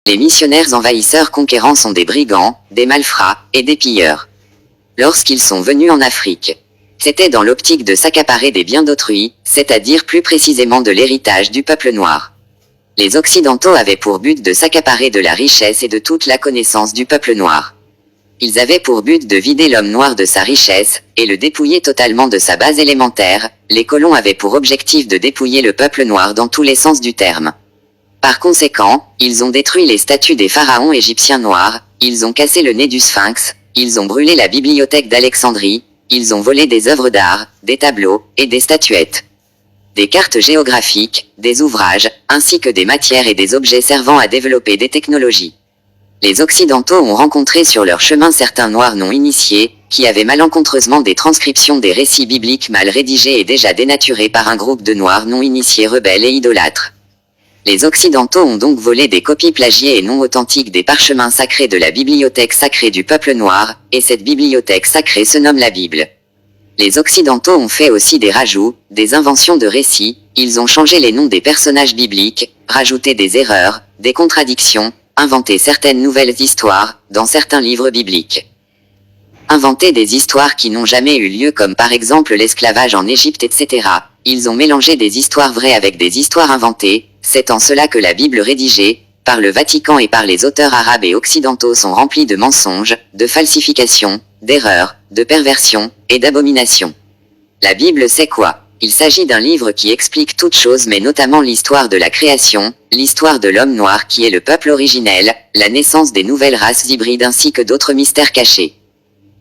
Les missionnaires envahisseurs conquérants sont des brigands, des malfrats, et des pilleurs. Lorsqu'ils sont venus en Afrique, c'était dans l'optique de s'accaparer des biens d'autrui, c'est-à-dire plus précisément de l'héritage du peuple noir. Les Occidentaux avaient pour but de s'accaparer de la richesse et de toute la connaissance du peuple noir. Ils avaient pour but de vider l'homme noir de sa richesse, et le dépouiller totalement de sa base élémentaire. Les colons avaient pour objectif de dépouiller le peuple noir dans tous les sens du terme. Par conséquent, ils ont détruit les statues des pharaons égyptiens noirs, ils ont cassé le nez du sphinx, ils ont brûlé la bibliothèque d'Alexandrie, ils ont volé des œuvres d'art, des tableaux, et des statuettes. Des cartes géographiques, des ouvrages, ainsi que des matières et des objets servant à développer des technologies. Les Occidentaux ont rencontré sur leur chemin certains Noirs non initiés, qui avaient malencontreusement des transcriptions des récits bibliques mal rédigés et déjà dénaturés par un groupe de Noirs non initiés rebelles et idolâtres. Les Occidentaux ont donc volé des copies plagiées et non authentiques des parchemins sacrés de la bibliothèque sacrée du peuple noir, et cette bibliothèque sacrée se nomme la Bible. Les Occidentaux ont fait aussi des rajouts, des inventions de récits, ils ont changé les noms des personnages bibliques, rajouté des erreurs, des contradictions, inventé certaines nouvelles histoires, dans certains livres bibliques. Inventer des histoires qui n'ont jamais eu lieu comme par exemple l'esclavage en Égypte etc. Ils ont mélangé des histoires vraies avec des histoires inventées, c'est en cela que la Bible rédigée, par le Vatican et par les auteurs arabes et occidentaux sont remplis de mensonges, de falsifications, d'erreurs, de perversions, et d'abominations. La Bible c'est quoi? Il s'agit d'un livre qui explique toutes choses mais notamment l'histoire de la création, l'histoire de l'homme noir qui est le peuple originel, la naissance des nouvelles races hybrides ainsi que d'autres mystères cachés.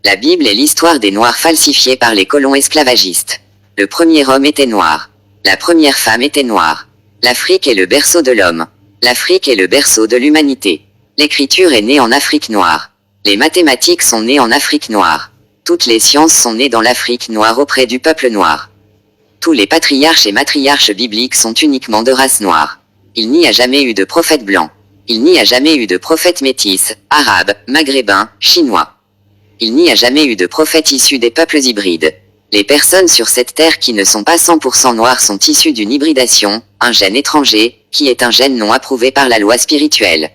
La Bible est l'histoire des Noirs falsifiés par les colons esclavagistes. Le premier homme était noir. La première femme était noire. L'Afrique est le berceau de l'homme. L'Afrique est le berceau de l'humanité. L'écriture est née en Afrique noire. Les mathématiques sont nées en Afrique noire. Toutes les sciences sont nées dans l'Afrique noire auprès du peuple noir. Tous les patriarches et matriarches bibliques sont uniquement de race noire. Il n'y a jamais eu de prophète blanc. Il n'y a jamais eu de prophète métis, arabe, maghrébin, chinois. Il n'y a jamais eu de prophète issu des peuples hybrides. Les personnes sur cette terre qui ne sont pas 100% noires sont issues d'une hybridation, un gène étranger, qui est un gène non approuvé par la loi spirituelle.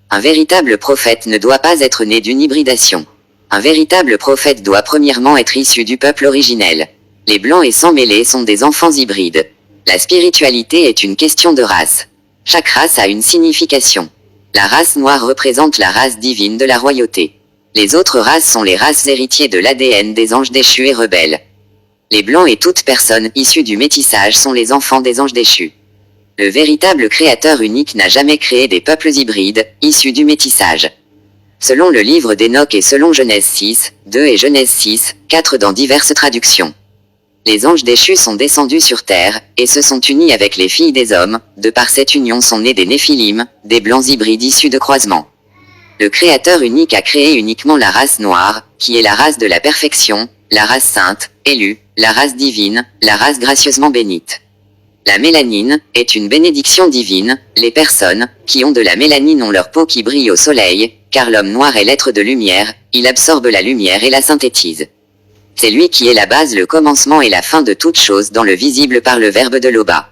Un véritable prophète ne doit pas être né d'une hybridation. Un véritable prophète doit premièrement être issu du peuple originel. Les blancs et sans mêlés sont des enfants hybrides. La spiritualité est une question de race. Chaque race a une signification. La race noire représente la race divine de la royauté. Les autres races sont les races héritiers de l'ADN des anges déchus et rebelles. Les blancs et toute personne issue du métissage sont les enfants des anges déchus. Le véritable créateur unique n'a jamais créé des peuples hybrides, issus du métissage. Selon le livre d'Enoch et selon Genèse 6, 2 et Genèse 6, 4 dans diverses traductions. Les anges déchus sont descendus sur terre, et se sont unis avec les filles des hommes, de par cette union sont nés des Néphilim, des blancs hybrides issus de croisements. Le Créateur unique a créé uniquement la race noire, qui est la race de la perfection, la race sainte, élue, la race divine, la race gracieusement bénite. La mélanine est une bénédiction divine, les personnes qui ont de la mélanine ont leur peau qui brille au soleil, car l'homme noir est l'être de lumière, il absorbe la lumière et la synthétise. C'est lui qui est la base, le commencement et la fin de toute chose dans le visible par le verbe de Loba.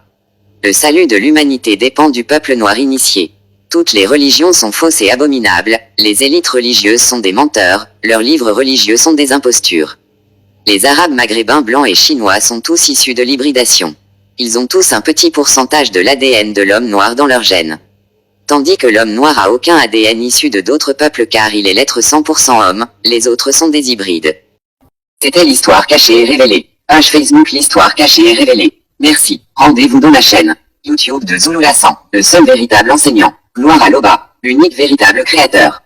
Le salut de l'humanité dépend du peuple noir initié. Toutes les religions sont fausses et abominables, les élites religieuses sont des menteurs, leurs livres religieux sont des impostures. Les Arabes maghrébins blancs et chinois sont tous issus de l'hybridation. Ils ont tous un petit pourcentage de l'ADN de l'homme noir dans leur gène. Tandis que l'homme noir a aucun ADN issu de d'autres peuples car il est l'être 100% homme, les autres sont des hybrides. C'était l'histoire cachée et révélée. Page Facebook l'histoire cachée et révélée. Merci. Rendez-vous dans la chaîne YouTube de Zulu Lassan, le seul véritable enseignant. Gloire à Loba, l'unique véritable créateur.